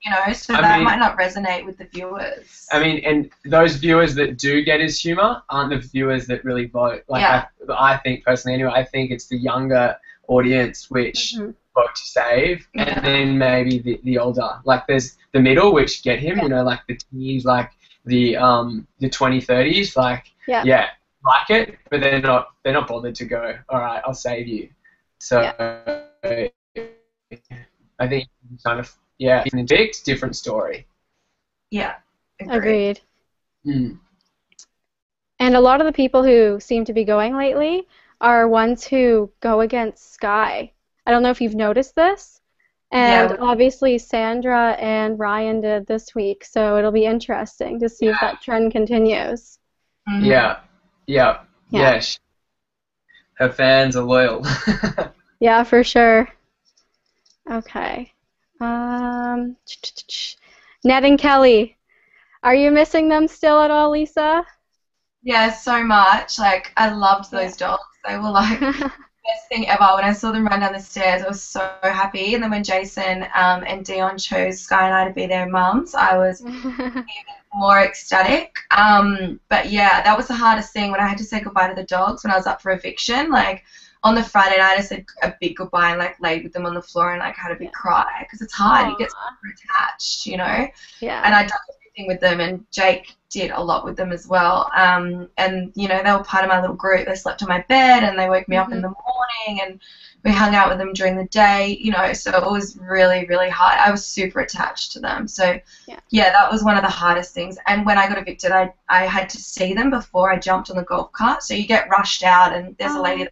You know, so that might not resonate with the viewers. I mean, and those viewers that do get his humor aren't the viewers that really vote. Like, I think personally, anyway, I think it's the younger audience which vote to save, and then maybe the older. Like, there's the middle which get him. You know, like the teens, like the 20-30s, like like it, but they're not bothered to go. All right, I'll save you. So I think kind of. Yeah, in Jake's different story. Yeah, agreed. And a lot of the people who seem to be going lately are ones who go against Sky. I don't know if you've noticed this. And obviously Sandra and Ryan did this week, so it'll be interesting to see if that trend continues. Yeah. Her fans are loyal. Yeah, for sure. Okay. Ned and Kelly, are you missing them still at all, Lisa? Yeah, so much. Like, I loved those dogs. They were like the best thing ever. When I saw them run down the stairs, I was so happy. And then when Jason and Dion chose Sky and I to be their mums, I was even more ecstatic. But yeah, that was the hardest thing when I had to say goodbye to the dogs when I was up for eviction. Like, on the Friday night, I said a big goodbye and, like, laid with them on the floor and, like, had a big cry because it's hard. You get super attached, you know? Yeah. And I done everything with them, and Jake did a lot with them as well. And, you know, they were part of my little group. They slept on my bed and they woke me up in the morning, and we hung out with them during the day, you know, so it was really, really hard. I was super attached to them. So, yeah, that was one of the hardest things. And when I got evicted, I had to see them before I jumped on the golf cart. So you get rushed out, and there's a lady that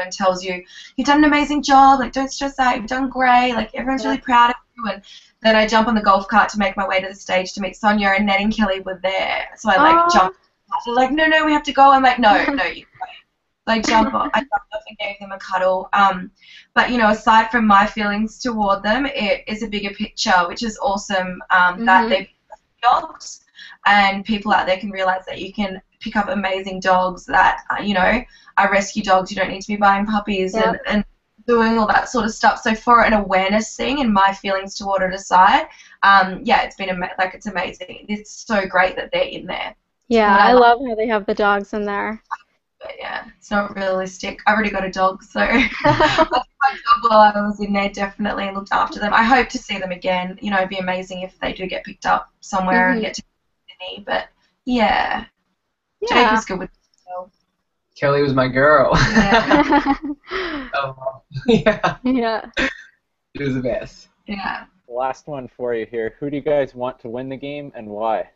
and tells you, you've done an amazing job, like, don't stress out, you've done great, like, everyone's really proud of you. And then I jump on the golf cart to make my way to the stage to meet Sonia, and Ned and Kelly were there. So I, like, jumped. They're like, no, we have to go. I'm like, no, you like, jump off. I jumped off and gave them a cuddle. But, you know, aside from my feelings toward them, it is a bigger picture, which is awesome, that they're dogs, and people out there can realize that you can pick up amazing dogs that, you know, are rescue dogs. You don't need to be buying puppies and doing all that sort of stuff. So for an awareness thing and my feelings toward it aside, it's been it's amazing. It's so great that they're in there. Yeah, I love how they have the dogs in there. But yeah, it's not realistic. I already got a dog, so I took my dog while I was in there, definitely, and looked after them. I hope to see them again. You know, it'd be amazing if they do get picked up somewhere and get to Sydney. But Yeah. Jake Yeah. was good with it. Kelly was my girl. Yeah. Oh, yeah, Yeah. she was the best. Yeah. Last one for you here. Who do you guys want to win the game and why?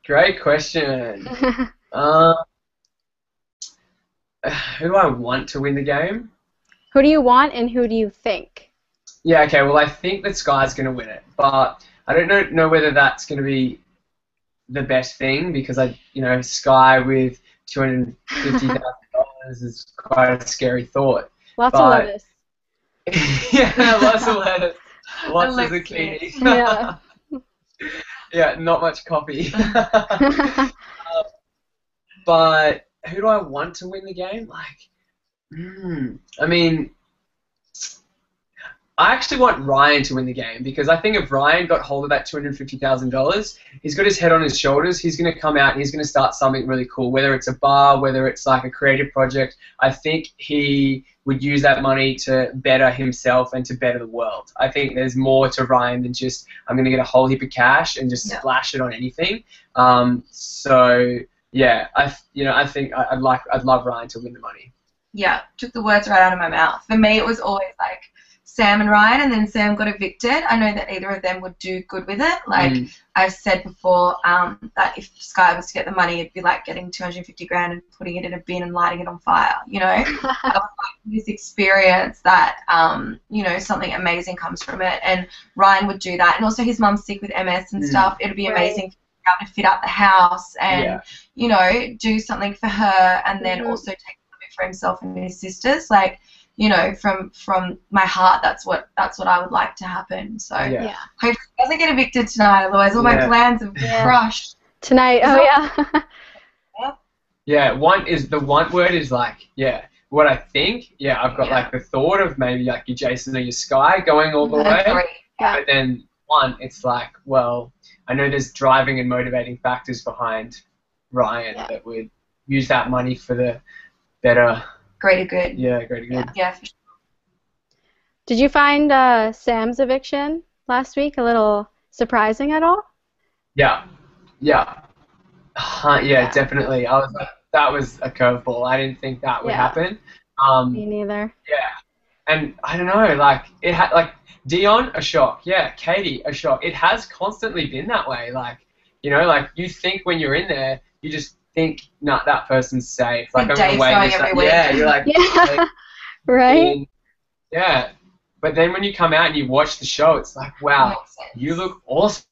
Great question. Uh, who do I want to win the game? Who do you want and who do you think? Yeah, okay, well, I think that Sky's going to win it, but I don't know whether that's going to be the best thing because Sky with $250,000 is quite a scary thought. Lots of But lettuce. yeah, lots of lettuce, lots of Lettuce. zucchini. Yeah. Yeah, not much coffee. But who do I want to win the game? I mean, I actually want Ryan to win the game because I think if Ryan got hold of that $250,000, he's got his head on his shoulders. He's going to come out and he's going to start something really cool, whether it's a bar, whether it's like a creative project. I think he would use that money to better himself and to better the world. I think there's more to Ryan than just I'm going to get a whole heap of cash and just splash it on anything. So yeah, I think I'd love Ryan to win the money. Yeah, took the words right out of my mouth. For me, it was always like Sam and Ryan, and then Sam got evicted. I know that either of them would do good with it. Like I've said before, that if Sky was to get the money, it'd be like getting $250,000 and putting it in a bin and lighting it on fire. You know, I was like this experience that something amazing comes from it, and Ryan would do that. And also, his mum's sick with MS and stuff. It'd be amazing to be able to fit out the house and do something for her, and then also take a bit for himself and his sisters. Like, from my heart, that's what I would like to happen. So hopefully he doesn't get evicted tonight, otherwise all my plans have crushed. Tonight, Yeah, the one word is what I think. Yeah, I've got like the thought of maybe like your Jason or your Sky going all the way. Yeah. But then it's like, well, I know there's driving and motivating factors behind Ryan that would use that money for the better. Greater good. Yeah, greater good. Yeah, for sure. Did you find Sam's eviction last week a little surprising at all? Yeah. Definitely. I was like, that was a curveball. I didn't think that would happen. Me neither. Yeah, and I don't know, like it had like Dion a shock. Yeah, Katie a shock. It has constantly been that way. Like you think when you're in there, you just think, nah, that person's safe. Like I'm gonna wait this. Yeah, you're like, right. Yeah, but then when you come out and you watch the show, it's like, wow, you look awesome.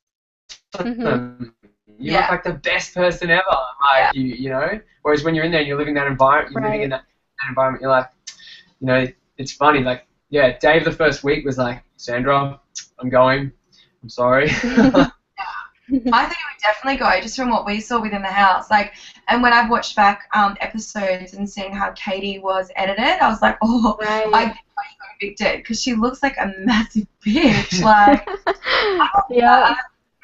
You look like the best person ever. Like you know. Whereas when you're in there and you're living that environment, you're living in that environment, you're like, it's funny. Like, yeah, Dave the first week was like, Sandra, I'm going. I'm sorry. I think it would definitely go, just from what we saw within the house. Like, and when I've watched back episodes and seeing how Katie was edited, I was like, I think I got evicted because she looks like a massive bitch. Like,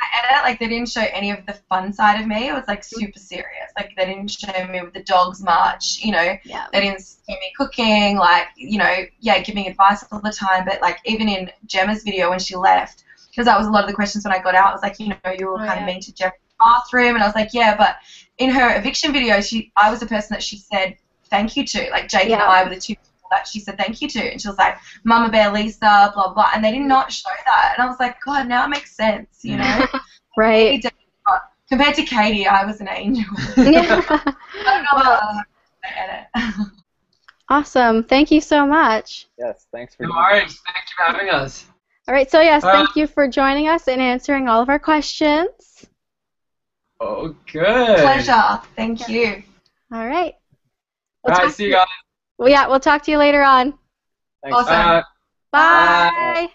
I edit, like, they didn't show any of the fun side of me. It was like super serious. Like, they didn't show me with the dogs much. They didn't show me cooking. Like, giving advice all the time. But like, even in Gemma's video when she left. Because that was a lot of the questions when I got out. I was like, you were kind of mean to Jeff in the bathroom. And I was like, yeah, but in her eviction video, I was the person that she said thank you to. Like, Jake and I were the two people that she said thank you to. And she was like, Mama Bear Lisa, blah, blah. And they did not show that. And I was like, God, now it makes sense, Right. Compared to Katie, I was an angel. I don't know how to edit. Awesome. Thank you so much. Yes, thanks for No worries. Thanks for having us. All right, so yes, thank you for joining us and answering all of our questions. Oh, good. Pleasure. Thank you. All right. All right, see you guys. Well, we'll talk to you later on. Thanks. Awesome. Bye.